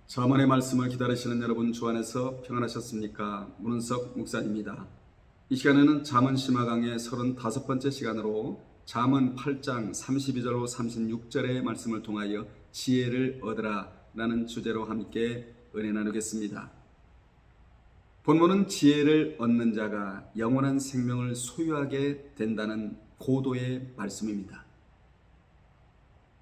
자만의 말씀을 기다리시는 여러분 주 안에서 평안하셨습니까? 문은석 목사입니다. 이 시간에는 잠언 심화 강의 35번째 시간으로 잠언 8장 32절로 36절의 말씀을 통하여 지혜를 얻으라 라는 주제로 함께 은혜 나누겠습니다. 본문은 지혜를 얻는 자가 영원한 생명을 소유하게 된다는 고도의 말씀입니다.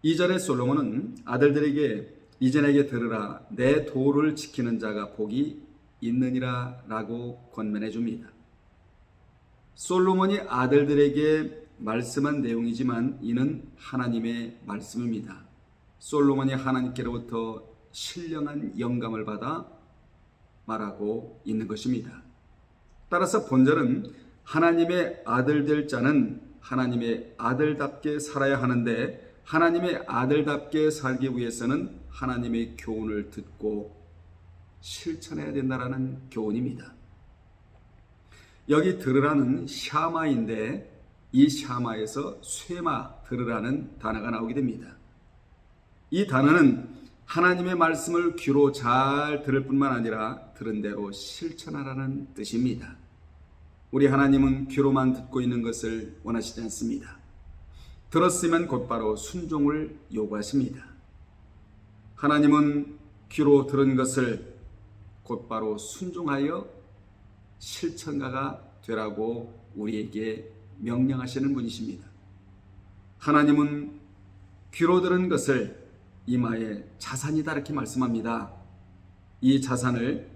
2절에 솔로몬은 아들들에게 이제 내게 들으라, 내 도를 지키는 자가 복이 있느니라 라고 권면해 줍니다. 솔로몬이 아들들에게 말씀한 내용이지만 이는 하나님의 말씀입니다. 솔로몬이 하나님께로부터 신령한 영감을 받아 말하고 있는 것입니다. 따라서 본절은 하나님의 아들 될 자는 하나님의 아들답게 살아야 하는데, 하나님의 아들답게 살기 위해서는 하나님의 교훈을 듣고 실천해야 된다라는 교훈입니다. 여기 들으라는 샤마인데 이 샤마에서 쇠마 들으라는 단어가 나오게 됩니다. 이 단어는 하나님의 말씀을 귀로 잘 들을 뿐만 아니라 들은 대로 실천하라는 뜻입니다. 우리 하나님은 귀로만 듣고 있는 것을 원하시지 않습니다. 들었으면 곧바로 순종을 요구하십니다. 하나님은 귀로 들은 것을 곧바로 순종하여 실천가가 되라고 우리에게 명령하시는 분이십니다. 하나님은 귀로 들은 것을 이마의 자산이다 이렇게 말씀합니다. 이 자산을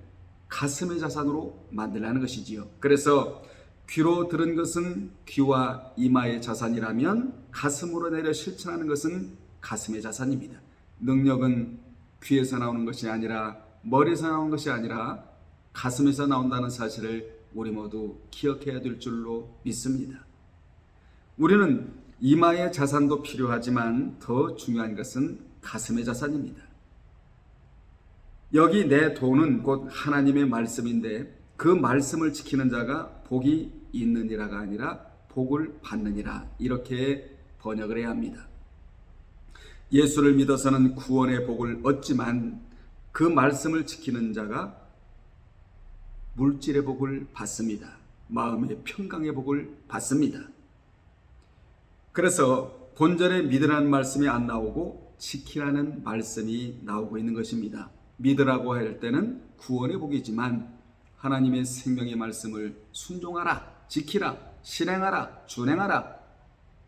가슴의 자산으로 만들라는 것이지요. 그래서 귀로 들은 것은 귀와 이마의 자산이라면 가슴으로 내려 실천하는 것은 가슴의 자산입니다. 능력은 귀에서 나오는 것이 아니라 머리에서 나오는 것이 아니라 가슴에서 나온다는 사실을 우리 모두 기억해야 될 줄로 믿습니다. 우리는 이마의 자산도 필요하지만 더 중요한 것은 가슴의 자산입니다. 여기 내 도는 곧 하나님의 말씀인데 그 말씀을 지키는 자가 복이 있느니라가 아니라 복을 받느니라 이렇게 번역을 해야 합니다. 예수를 믿어서는 구원의 복을 얻지만 그 말씀을 지키는 자가 물질의 복을 받습니다. 마음의 평강의 복을 받습니다. 그래서 본절에 믿으라는 말씀이 안 나오고 지키라는 말씀이 나오고 있는 것입니다. 믿으라고 할 때는 구원의 복이지만 하나님의 생명의 말씀을 순종하라, 지키라, 실행하라, 준행하라,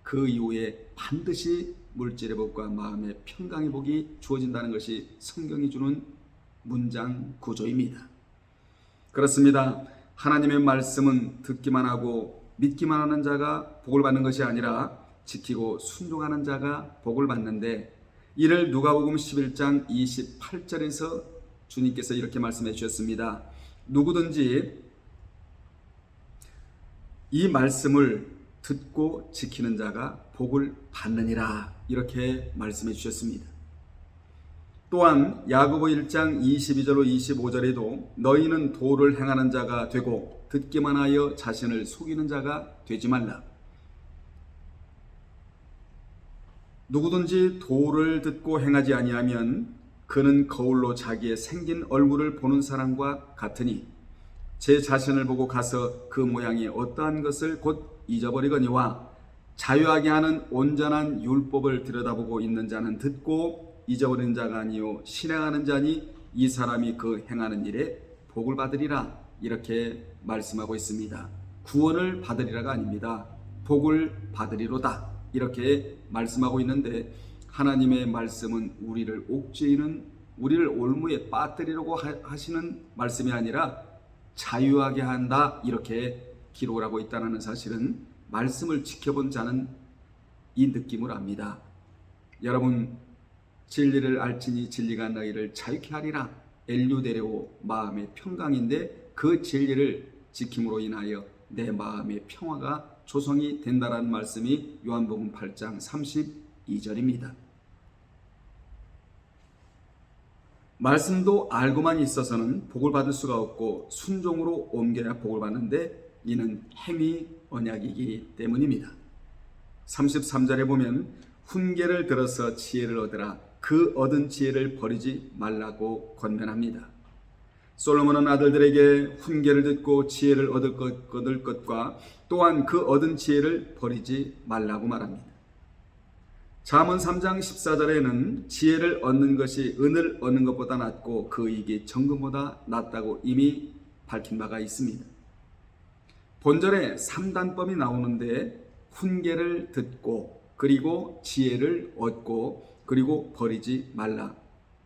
그 이후에 반드시 물질의 복과 마음의 평강의 복이 주어진다는 것이 성경이 주는 문장 구조입니다. 그렇습니다. 하나님의 말씀은 듣기만 하고 믿기만 하는 자가 복을 받는 것이 아니라 지키고 순종하는 자가 복을 받는데, 이를 누가복음 11장 28절에서 주님께서 이렇게 말씀해 주셨습니다. 누구든지 이 말씀을 듣고 지키는 자가 복을 받느니라 이렇게 말씀해 주셨습니다. 또한 야고보 1장 22절로 25절에도 너희는 도를 행하는 자가 되고 듣기만 하여 자신을 속이는 자가 되지 말라. 누구든지 도를 듣고 행하지 아니하면 그는 거울로 자기의 생긴 얼굴을 보는 사람과 같으니 제 자신을 보고 가서 그 모양이 어떠한 것을 곧 잊어버리거니와 자유하게 하는 온전한 율법을 들여다보고 있는 자는 듣고 잊어버리는 자가 아니요 실행하는 자니 이 사람이 그 행하는 일에 복을 받으리라 이렇게 말씀하고 있습니다. 구원을 받으리라가 아닙니다. 복을 받으리로다 이렇게 말씀하고 있는데, 하나님의 말씀은 우리를 옥죄이는, 우리를 올무에 빠뜨리려고 하시는 말씀이 아니라 자유하게 한다 이렇게 기록을 하고 있다는 사실은 말씀을 지켜본 자는 이 느낌을 압니다. 여러분, 진리를 알지니 진리가 너희를 자유케 하리라. 엘류데레오, 마음의 평강인데 그 진리를 지킴으로 인하여 내 마음의 평화가 조성이 된다라는 말씀이 요한복음 8장 32절입니다. 말씀도 알고만 있어서는 복을 받을 수가 없고 순종으로 옮겨야 복을 받는데 이는 행위 언약이기 때문입니다. 33절에 보면 훈계를 들어서 지혜를 얻으라. 그 얻은 지혜를 버리지 말라고 권면합니다. 솔로몬은 아들들에게 훈계를 듣고 지혜를 얻을 것과 또한 그 얻은 지혜를 버리지 말라고 말합니다. 잠언 3장 14절에는 지혜를 얻는 것이 은을 얻는 것보다 낫고 그 이익이 정금보다 낫다고 이미 밝힌 바가 있습니다. 본절에 3단법이 나오는데 훈계를 듣고 그리고 지혜를 얻고 그리고 버리지 말라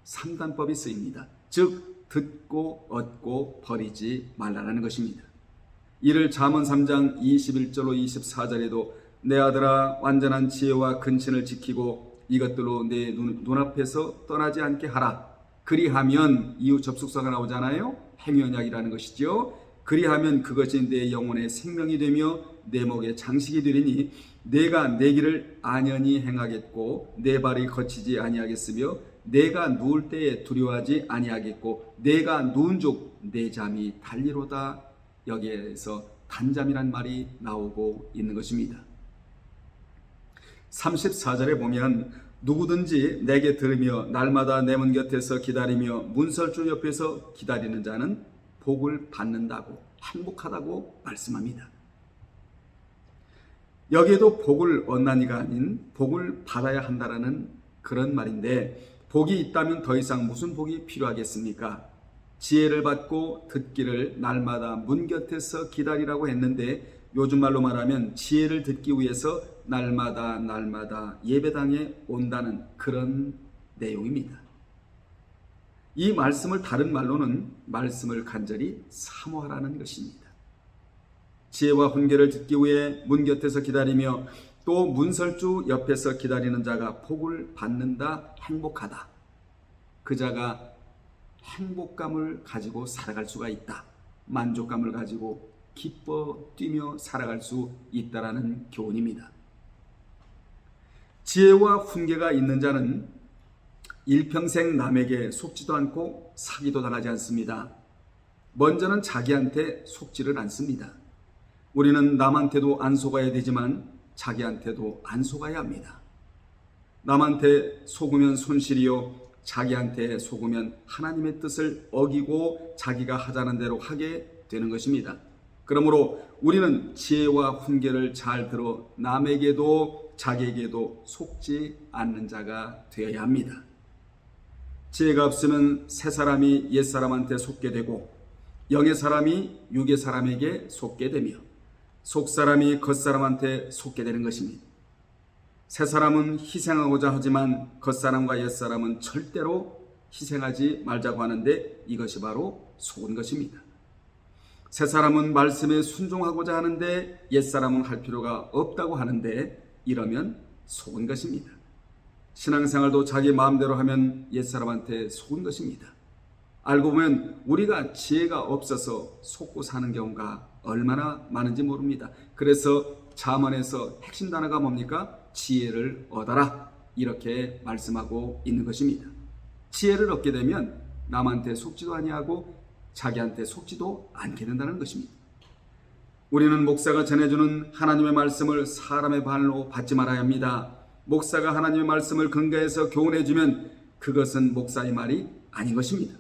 3단법이 쓰입니다. 즉 듣고 얻고 버리지 말라라는 것입니다. 이를 잠언 3장 21절로 24절에도 내 아들아 완전한 지혜와 근신을 지키고 이것들로 내 눈앞에서 떠나지 않게 하라. 그리하면 이후 접속사가 나오잖아요. 행위언약이라는 것이죠. 그리하면 그것이 내 영혼의 생명이 되며 내 목의 장식이 되리니 내가 내 길을 안연히 행하겠고 내 발이 거치지 아니하겠으며 내가 누울 때에 두려워하지 아니하겠고 내가 누운 족 내 잠이 달리로다. 여기에서 단잠이란 말이 나오고 있는 것입니다. 34절에 보면 누구든지 내게 들으며 날마다 내 문 곁에서 기다리며 문설주 옆에서 기다리는 자는 복을 받는다고 행복하다고 말씀합니다. 여기에도 복을 얻나니가 아닌 복을 받아야 한다라는 그런 말인데 복이 있다면 더 이상 무슨 복이 필요하겠습니까? 지혜를 받고 듣기를 날마다 문 곁에서 기다리라고 했는데 요즘 말로 말하면 지혜를 듣기 위해서 날마다 예배당에 온다는 그런 내용입니다. 이 말씀을 다른 말로는 말씀을 간절히 사모하라는 것입니다. 지혜와 훈계를 듣기 위해 문 곁에서 기다리며 또 문설주 옆에서 기다리는 자가 복을 받는다, 행복하다. 그 자가 행복감을 가지고 살아갈 수가 있다. 만족감을 가지고 기뻐 뛰며 살아갈 수 있다라는 교훈입니다. 지혜와 훈계가 있는 자는 일평생 남에게 속지도 않고 사기도 당하지 않습니다. 먼저는 자기한테 속지를 않습니다. 우리는 남한테도 안 속아야 되지만 자기한테도 안 속아야 합니다. 남한테 속으면 손실이요 자기한테 속으면 하나님의 뜻을 어기고 자기가 하자는 대로 하게 되는 것입니다. 그러므로 우리는 지혜와 훈계를 잘 들어 남에게도 자기에게도 속지 않는 자가 되어야 합니다. 지혜가 없으면 새 사람이 옛 사람한테 속게 되고 영의 사람이 육의 사람에게 속게 되며 속 사람이 겉 사람한테 속게 되는 것입니다. 새 사람은 희생하고자 하지만 겉 사람과 옛 사람은 절대로 희생하지 말자고 하는데 이것이 바로 속은 것입니다. 새 사람은 말씀에 순종하고자 하는데 옛 사람은 할 필요가 없다고 하는데 이러면 속은 것입니다. 신앙생활도 자기 마음대로 하면 옛 사람한테 속은 것입니다. 알고 보면 우리가 지혜가 없어서 속고 사는 경우가 얼마나 많은지 모릅니다. 그래서 잠언에서 핵심 단어가 뭡니까? 지혜를 얻어라 이렇게 말씀하고 있는 것입니다. 지혜를 얻게 되면 남한테 속지도 아니하고 자기한테 속지도 않게 된다는 것입니다. 우리는 목사가 전해주는 하나님의 말씀을 사람의 발로 받지 말아야 합니다. 목사가 하나님의 말씀을 근거해서 교훈해주면 그것은 목사의 말이 아닌 것입니다.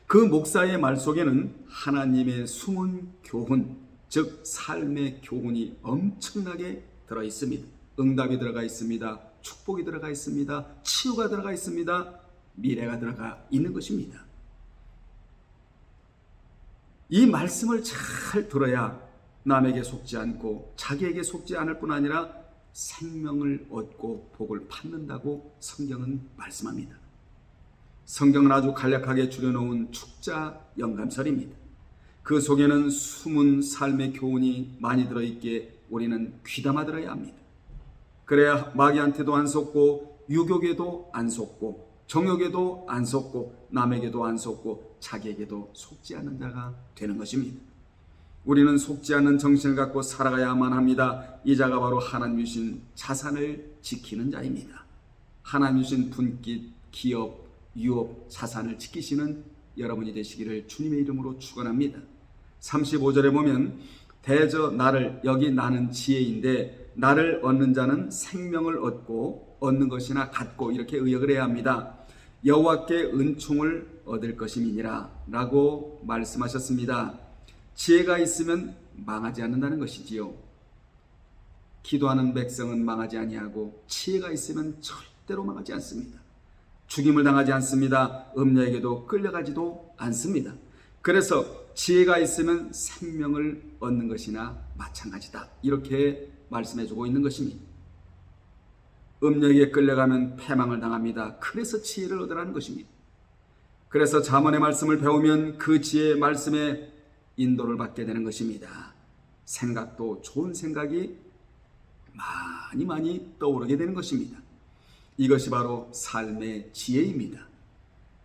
그 목사의 말 속에는 하나님의 숨은 교훈, 즉 삶의 교훈이 엄청나게 들어 있습니다. 응답이 들어가 있습니다. 축복이 들어가 있습니다. 치유가 들어가 있습니다. 미래가 들어가 있는 것입니다. 이 말씀을 잘 들어야 남에게 속지 않고 자기에게 속지 않을 뿐 아니라 생명을 얻고 복을 받는다고 성경은 말씀합니다. 성경은 아주 간략하게 줄여놓은 축자 영감설입니다. 그 속에는 숨은 삶의 교훈이 많이 들어있기에 우리는 귀담아 들어야 합니다. 그래야 마귀한테도 안 속고 유혹에도 안 속고 정욕에도 안 속고 남에게도 안 속고 자기에게도 속지 않는 자가 되는 것입니다. 우리는 속지 않는 정신을 갖고 살아가야만 합니다. 이 자가 바로 하나님 주신 자산을 지키는 자입니다. 하나님 주신 분깃, 기업, 유업, 자산을 지키시는 여러분이 되시기를 주님의 이름으로 축원합니다. 35절에 보면 대저 나를 여기 나는 지혜인데 나를 얻는 자는 생명을 얻고 얻는 것이나 같고 이렇게 의역을 해야 합니다. 여호와께 은총을 얻을 것임이니라 라고 말씀하셨습니다. 지혜가 있으면 망하지 않는다는 것이지요. 기도하는 백성은 망하지 아니하고 지혜가 있으면 절대로 망하지 않습니다. 죽임을 당하지 않습니다. 음녀에게도 끌려가지도 않습니다. 그래서 지혜가 있으면 생명을 얻는 것이나 마찬가지다. 이렇게 말씀해주고 있는 것입니다. 음녀에게 끌려가면 패망을 당합니다. 그래서 지혜를 얻으라는 것입니다. 그래서 잠언의 말씀을 배우면 그 지혜의 말씀에 인도를 받게 되는 것입니다. 생각도 좋은 생각이 많이 떠오르게 되는 것입니다. 이것이 바로 삶의 지혜입니다.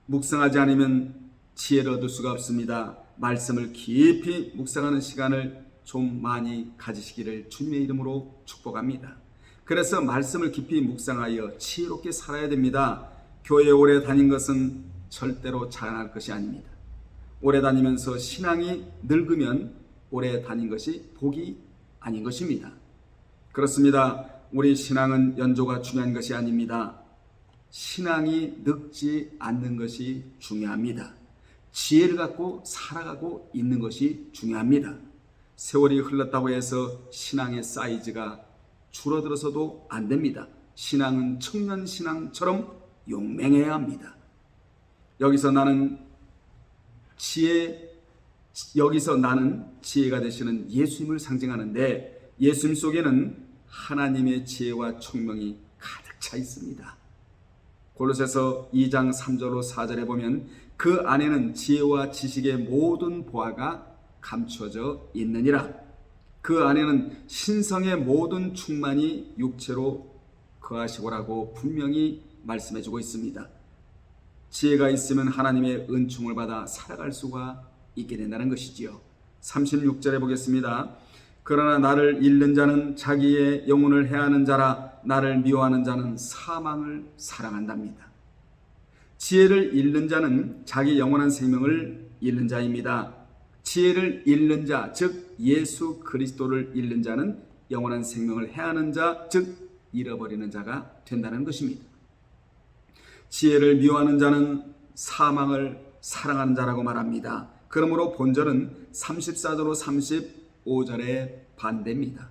묵상하지 않으면 지혜를 얻을 수가 없습니다. 말씀을 깊이 묵상하는 시간을 좀 많이 가지시기를 주님의 이름으로 축복합니다. 그래서 말씀을 깊이 묵상하여 지혜롭게 살아야 됩니다. 교회에 오래 다닌 것은 절대로 자랑할 것이 아닙니다. 오래 다니면서 신앙이 늙으면 오래 다닌 것이 복이 아닌 것입니다. 그렇습니다. 우리 신앙은 연조가 중요한 것이 아닙니다. 신앙이 늙지 않는 것이 중요합니다. 지혜를 갖고 살아가고 있는 것이 중요합니다. 세월이 흘렀다고 해서 신앙의 사이즈가 줄어들어서도 안 됩니다. 신앙은 청년 신앙처럼 용맹해야 합니다. 여기서 나는 지혜가 되시는 예수님을 상징하는데 예수님 속에는 하나님의 지혜와 총명이 가득 차 있습니다. 골로새서 2장 3절로 4절에 보면 그 안에는 지혜와 지식의 모든 보화가 감춰져 있느니라. 그 안에는 신성의 모든 충만이 육체로 거하시고라고 분명히 말씀해주고 있습니다. 지혜가 있으면 하나님의 은총을 받아 살아갈 수가 있게 된다는 것이지요. 36절에 보겠습니다. 그러나 나를 잃는 자는 자기의 영혼을 해하는 자라. 나를 미워하는 자는 사망을 사랑한답니다. 지혜를 잃는 자는 자기 영원한 생명을 잃는 자입니다. 지혜를 잃는 자, 즉 예수 그리스도를 잃는 자는 영원한 생명을 해하는 자, 즉 잃어버리는 자가 된다는 것입니다. 지혜를 미워하는 자는 사망을 사랑하는 자라고 말합니다. 그러므로 본절은 34절로 35절의 반대입니다.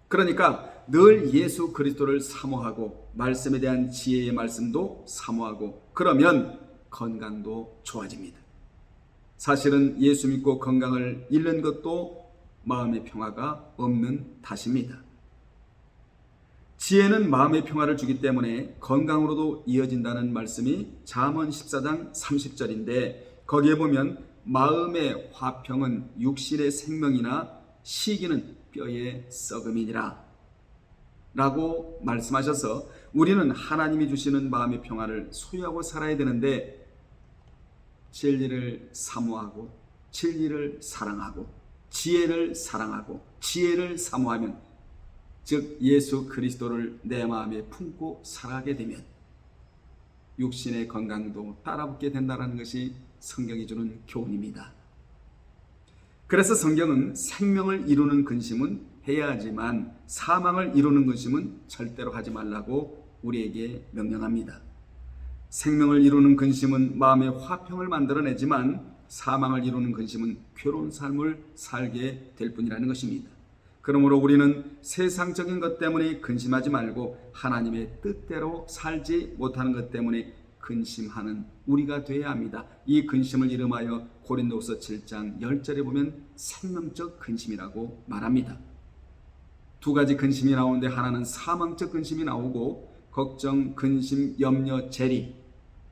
그러니까 늘 예수 그리스도를 사모하고 말씀에 대한 지혜의 말씀도 사모하고 그러면 건강도 좋아집니다. 사실은 예수 믿고 건강을 잃는 것도 마음의 평화가 없는 탓입니다. 지혜는 마음의 평화를 주기 때문에 건강으로도 이어진다는 말씀이 잠언 14장 30절인데 거기에 보면 마음의 화평은 육신의 생명이나 시기는 뼈의 썩음이니라 라고 말씀하셔서 우리는 하나님이 주시는 마음의 평화를 소유하고 살아야 되는데 진리를 사모하고 진리를 사랑하고 지혜를 사랑하고 지혜를 사모하면 즉 예수 그리스도를 내 마음에 품고 살아가게 되면 육신의 건강도 따라붙게 된다는 것이 성경이 주는 교훈입니다. 그래서 성경은 생명을 이루는 근심은 해야 하지만 사망을 이루는 근심은 절대로 하지 말라고 우리에게 명령합니다. 생명을 이루는 근심은 마음의 화평을 만들어내지만 사망을 이루는 근심은 괴로운 삶을 살게 될 뿐이라는 것입니다. 그러므로 우리는 세상적인 것 때문에 근심하지 말고 하나님의 뜻대로 살지 못하는 것 때문에 근심하는 우리가 되어야 합니다. 이 근심을 이름하여 고린도후서 7장 10절에 보면 생명적 근심이라고 말합니다. 두 가지 근심이 나오는데 하나는 사망적 근심이 나오고 걱정, 근심, 염려, 재리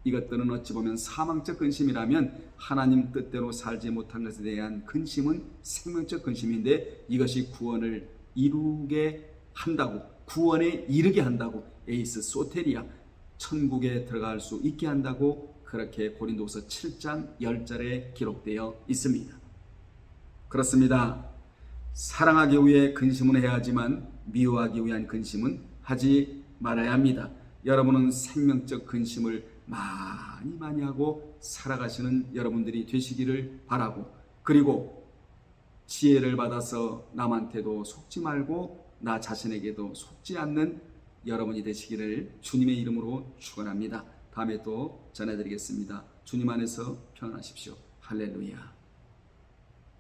이것들은 어찌 보면 사망적 근심이라면 하나님 뜻대로 살지 못한 것에 대한 근심은 생명적 근심인데 이것이 구원을 이루게 한다고 구원에 이르게 한다고 에이스 소테리아 천국에 들어갈 수 있게 한다고 그렇게 고린도후서 7장 10절에 기록되어 있습니다. 그렇습니다. 사랑하기 위해 근심은 해야 하지만 미워하기 위한 근심은 하지 말아야 합니다. 여러분은 생명적 근심을 많이 하고 살아가시는 여러분들이 되시기를 바라고 그리고 지혜를 받아서 남한테도 속지 말고 나 자신에게도 속지 않는 여러분이 되시기를 주님의 이름으로 축원합니다. 다음에 또 전해드리겠습니다. 주님 안에서 평안하십시오. 할렐루야.